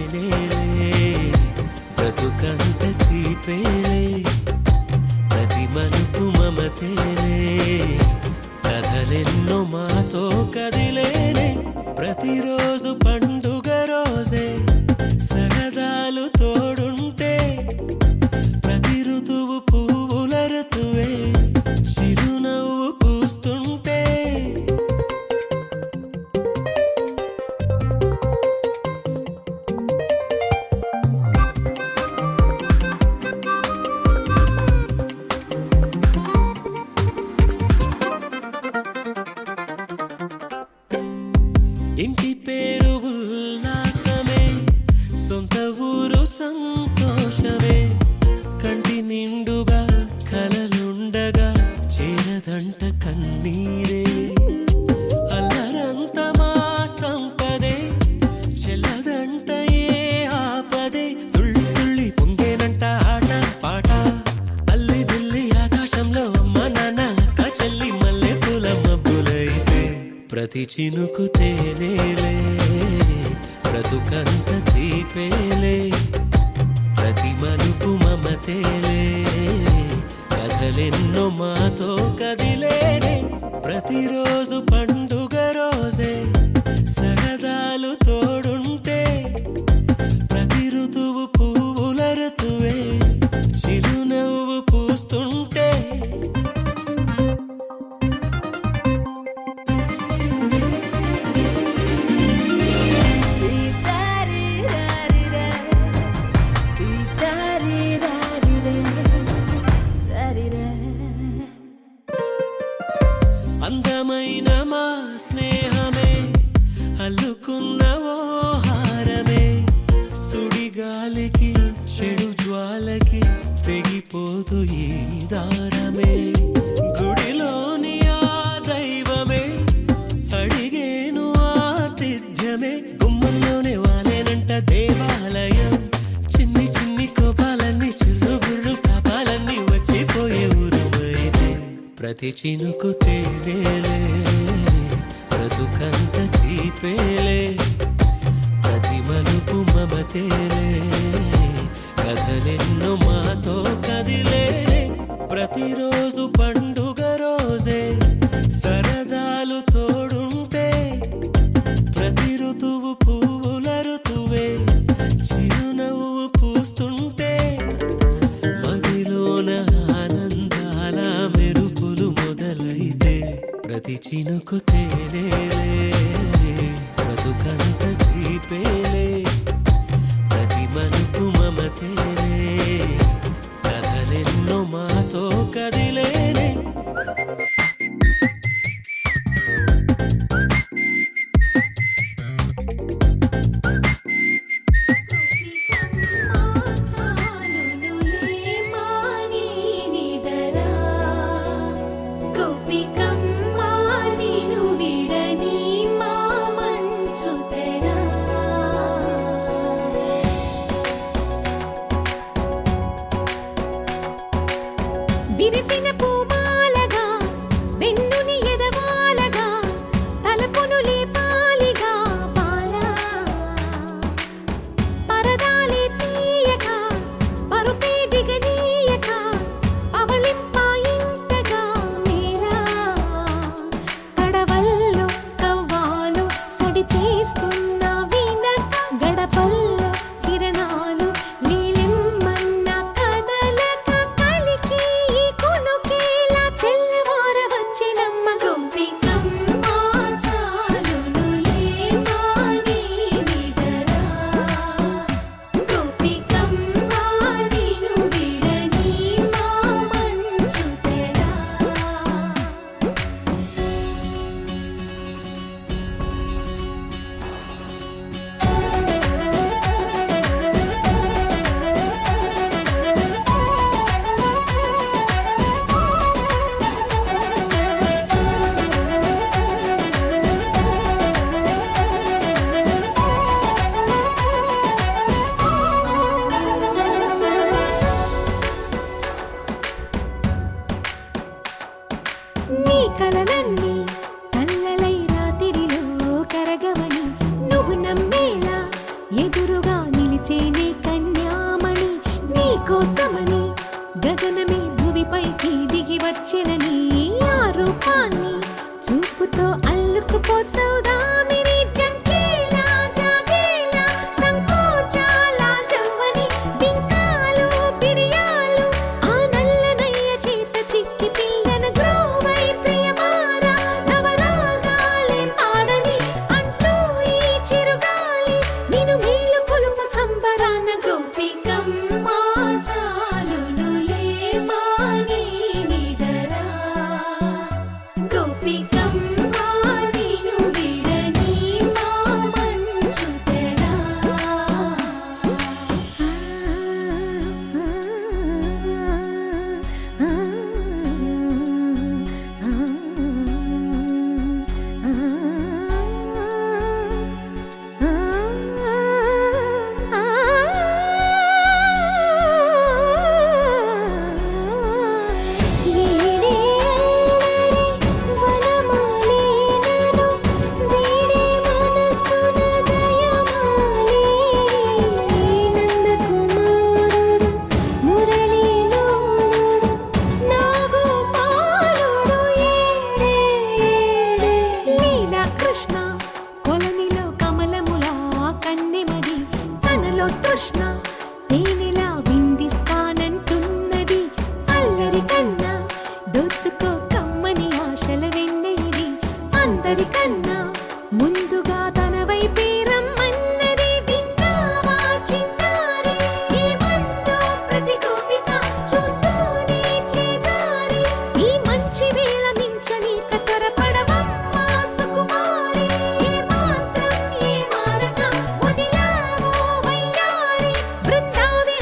తేనేలే బ్రతుకంత తీపేలే ప్రతి మలుపు మమతేలే కథలెన్నో మాతో కదిలేనే ప్రతిరోజు పండుగ రోజే సరదాలు తోడుంటే ప్రతి ఋతువు పువ్వుల ఋతువే చిరునవ్వు పూస్తుంటే ఇంటి పేరు ఉల్లాసమే సొంత ఊరు సంతోషమే కంటి నిండుగా కలలుండగా చేరదంట కన్నీరే అల్లరంత మా సంపదే చెల్లదంట ఏ ఆపదే తుళ్ళి తుళ్ళి పొంగేనంట ఆట పాట అల్లి బిల్లి ఆకాశంలో అమ్మ నాన్న అక్క చెల్లి మల్లె పూల మబ్బులైతే ప్రతి చినుకు తేనేలే బ్రతుకంత తీపేలే ప్రతి మలుపు మమతేలే కథలెన్నో మాతో కదిలేనే ప్రతిరోజు పండుగ రోజే సరదాలు తోడుంటే ప్రతి ఋతువు పువ్వుల ఋతువే చిరునవ్వు పూస్తుంటే అందమైన మా స్నేహమే అల్లుకున్న ఓ హారమే సుడిగాలికి చెడు జ్వాలకి తెగిపోదు ఈ దారమే గుడిలోని ఆ దైవమే అడిగేను ఆతిథ్యమే గుమ్మంలోనే వాలేనంట దేవాలయం చిన్ని చిన్ని కోపాలన్నీ చిల్లుబుర్రు తాపాలన్నీ వచ్చిపోయే ఊరుమైతే ప్రతి చినుకు తేనేలే బ్రతుకంత తీపేలే ప్రతి మలుపు మమతేలే కథలెన్నో మాతో కదిలేనే ప్రతిరోజు పండుగ రోజే సరదాలు తోడుంటే ప్రతి ఋతువు పువ్వుల ఋతువే చిరునవ్వు పూస్తుంటే మదిలోన ఆనందాల మెరుపులు మొదలైతే ప్రతి చినుకు తేనేలే బ్రతుకంత తీపేలే ప్రతి మలుపు మమతేలే కథలెన్నో మాతో కదిలేనే విరిసిన పూమాలగా వెన్నుని ఎదవాలగా తలపును లేపాలిగా బాలా పరదాలే తీయక పరుపే దిగనీయక అవలింపాయింతగా మేరా కడవల్లో కవ్వాలు సడి తీస్తున్న వినక గడపల్లో కిరణాలు నీలిమ్మన్న కదలక కలికి కొను నిలిచేనే కన్యామణి నీకోసమని గగనమే భువిపైకి దిగి వచ్చినని ఆ రూపాన్ని చూపుతో అల్లుకుపోసౌదామిని జంకేలా జాగేలా సంకోచాల జవ్వని బింకాలు బిరియాలు ఆ నల్లనయ్య చేత చిక్కి పిల్లన గ్రోవై ప్రియమారా నవరాగాలే పాడని అంటూ ఈ చిరుగాలి నిన్ను మేలు కొలుపు సంబరాన గోపికమ్మ చాలునులే మాని నిదరా గోపికమ్మ నిన్ను విడని మా మంచు తెరా కృష్ణ కొలనిలో కమలములా కన్నెమడి తనలో తృష్ణ తేనెలా విందిస్తానంటున్నది అల్లరి కన్నా దోచుకో కమ్మని ఆశల వెన్నెయిది అందరికన్నా ముందుగా తన వైపే రమ్మన్నది విన్నావా చిన్నారి ఏమందో ప్రతి గోపిక చూస్తూనే చేజారి ఈ మంచి వేళ మించని కతరపడవమ్మా సుకుమారి ఏ మాత్రం ఏ మారక వదిలావో వయ్యారి బృందావి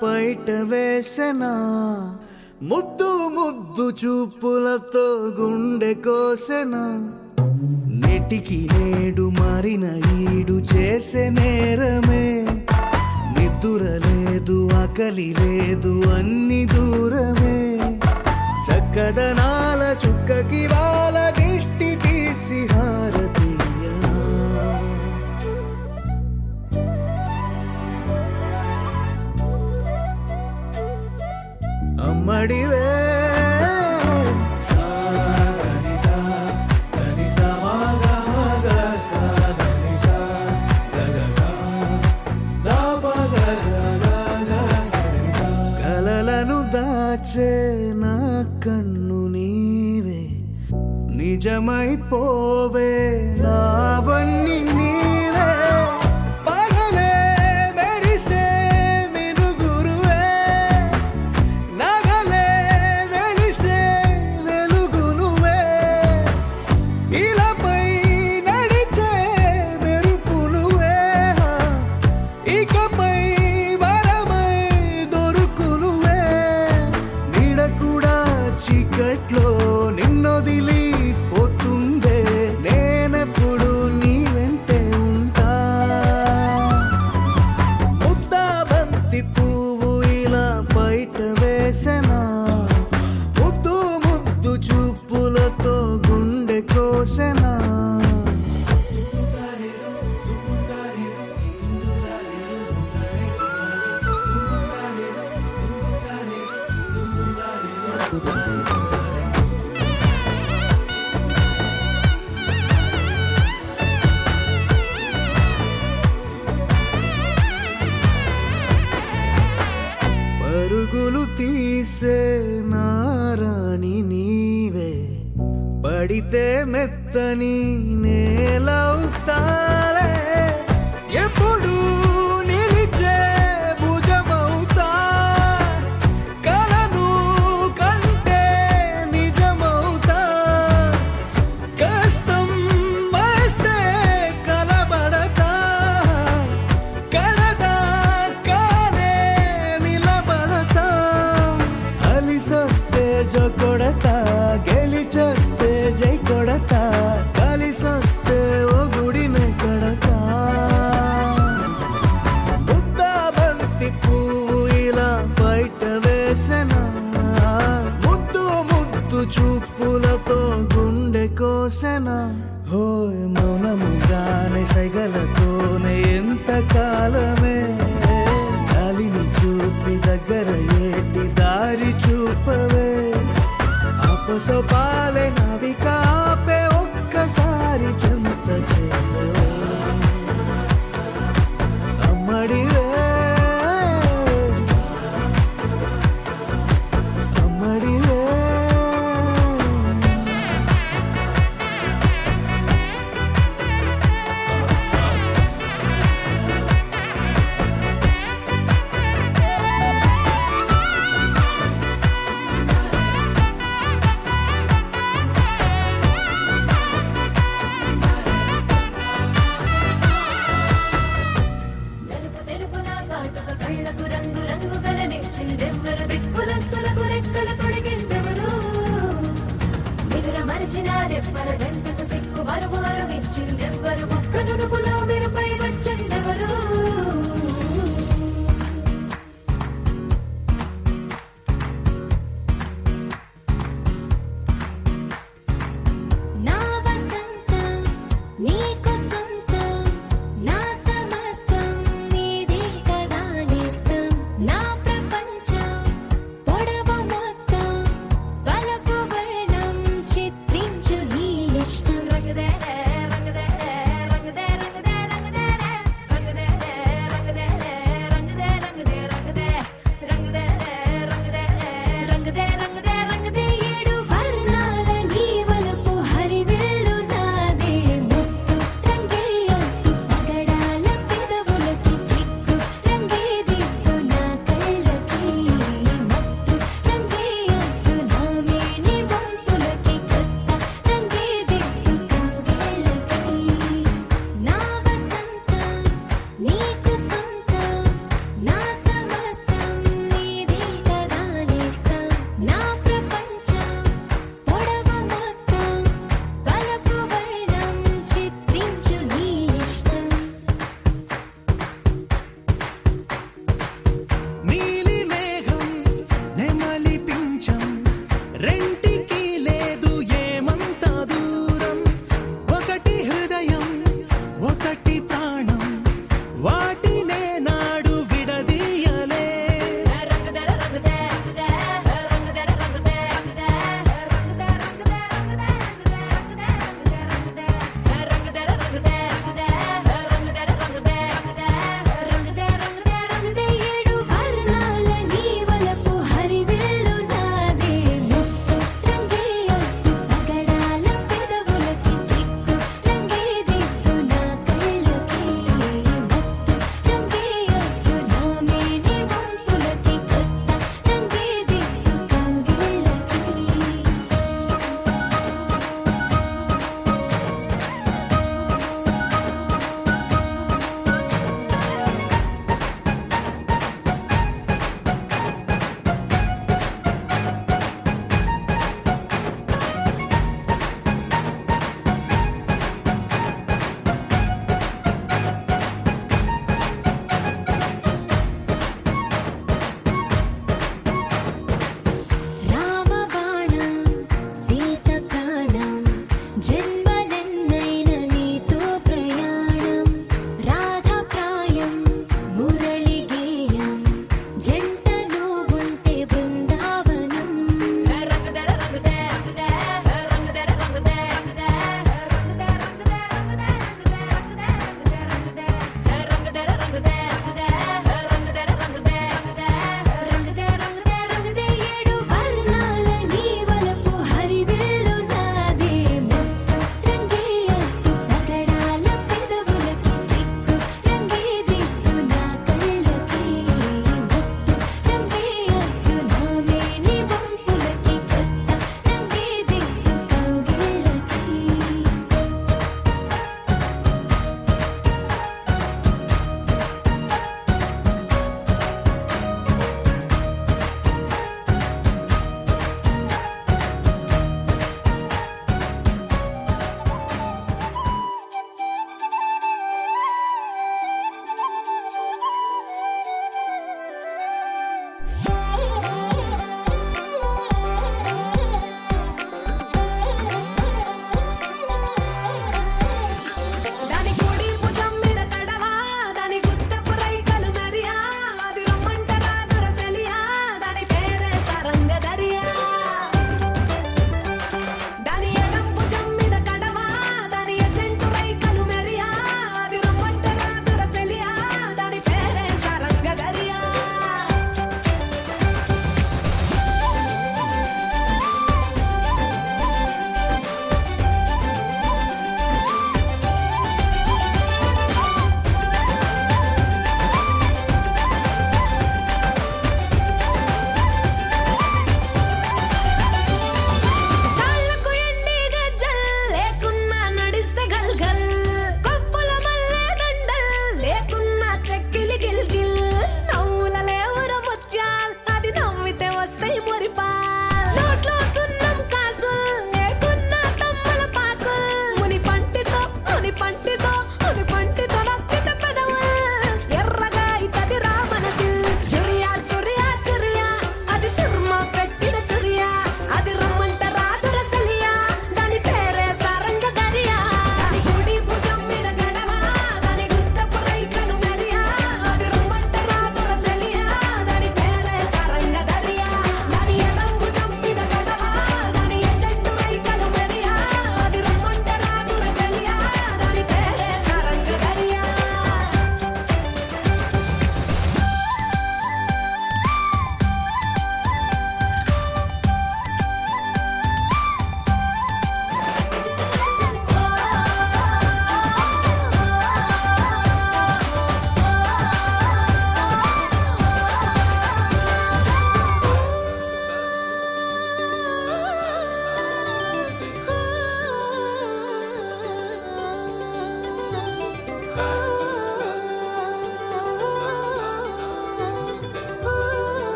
పైట వేసెనా ముద్దు ముద్దు చూపులతో గుండె కోసెనా నెటికి నేడు మారిన ఈడు చేసే నేరమే నిద్దుర లేదు ఆకలి లేదు అన్ని దూరమే చక్కదనాల చుక్కకి వాళ్ళ దిష్టి తీసి హారతీయనా అమ్మడివే కలలను దాచే నా కన్ను నీవే నిజమైపోవే నావన్నీ నీవే పగలే మెరిసే మినుగురువే నగలే వెలిసే వెలుగునువే ఇలాపై నడిచే మెరుపునువే ఇకపై వరమై దొరుకునువే నీడ కూడా చీకట్లో నిన్నొదిలి పోతుందే నేనెప్పుడు నీ వెంటే ఉంటా ముద్దా బంతి పువ్వు ఇలా బయట వేసెనా ముద్దు ముద్దు చూపులతో గుండె కోసెనా పరుగులు తీసే నారాణి నీవే పడితే మెత్తని నేలవుతాలే ఎప్పుడు నిలిచే భుజమవుతా కలను కంటే నిజమవుతా కష్టం వస్తే కలబడతా కడదాకానే నిలబడతా అలిసొస్తే జో కొడతా గెలిచొస్తే జై కొడతా కలిసొస్తే ఓ గుడిని కడతా ముద్దా బంతి పువ్వు ఇలా బయట వేసెనా ముద్దు ముద్దు చూపులతో గుండె కోసెనా హోయ్ మౌనముగానే సైగలతోనే ఎంత కాలమే జాలిని చూపి దగ్గర ఏటి దారి చూపవే అపసోపాలే నావికాపే ఒక్కసారి చెంత చేరవే అమ్మడివే అమ్మడివే తెలుపు తెలుపున కాటుక కళ్ళకు రంగు రంగు గలనిచ్చిందెవ్వరు దిక్కులచ్చులకు రెక్కలు తొడిగిందెవరు నిదుర మరిచిన రెప్పల జంటకు సిక్కు మరుమారం ఇచ్చిందెవ్వరు ఒక్క నునుపులో మెరుపై వచ్చిందెవరు నా వసంతం నీకు సొంతం నా సమస్తం నీదే కదా నేస్తం నా ప్రపంచం పొడవు మొత్తం వలపు వర్ణం చిత్రించు నీ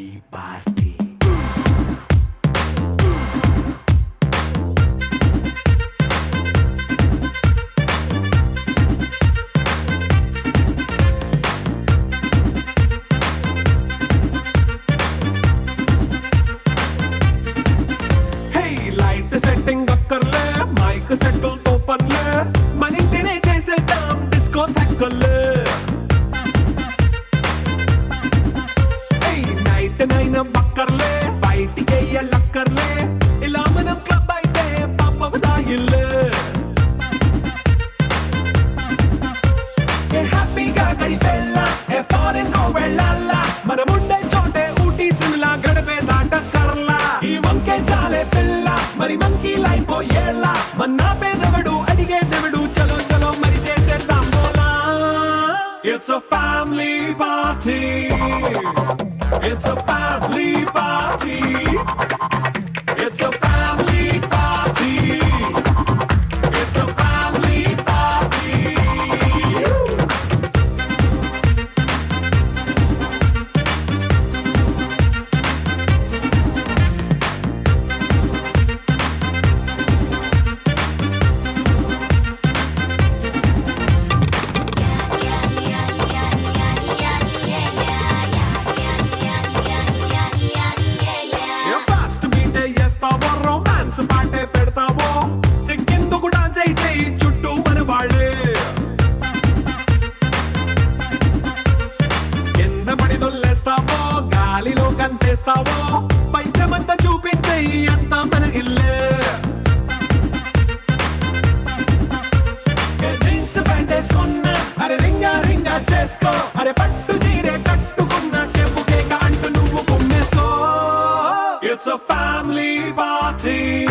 ఫ్యామిలీ పార్టీ. లైట్ సెట్టింగ్ అక్కర్లే, మైక్ సెట్టుల్ తో పనులే, మన ఇంటినే చేసేద్దాం డిస్కో థక్కర్లే. నైట్ నైన్ బక్కర్లే, బయటికి లక్కర్లే, ఇలా మనం క్లబ్ అయితే పాపదాయిల్లే. హ్యాపీగా గడిపెళ్ళ ఫారెన్ నో వెళ్ళాల, మనం ఉండే చోటే ఊటీ సిమ్లా గడిపే దాటక్కర్లా. ఈ వంకే చాలే పిల్ల మరి మంకీ లైపోయేలా, మన్నా పేదవడు అడిగేదెవడు, చలో చలో మరి చేసేద్దాం బోలా. It's a family party, it's a family party, it's a family party, it's a family party. Fast బీటే చేస్తావో, రొమాన్స్ పాటే పెడతావో, సిక్కిందుకు డాన్స్ అయితే చుట్టూ మన వాళ్ళే. కింద పడి దొల్లేస్తావో, గాలిలో కంచేస్తావో, పైచమంతా చూపించే అంతా మన ఇల్లే. జీన్స్ ప్యాంట్ వేసుకున్నా, అరే రింగా రింగా చేసుకో, అరే పట్టు చీరే కట్టుకున్నా, చెప్పుకే అంటూ నువ్వు కుమ్మేసుకో. It's a family party.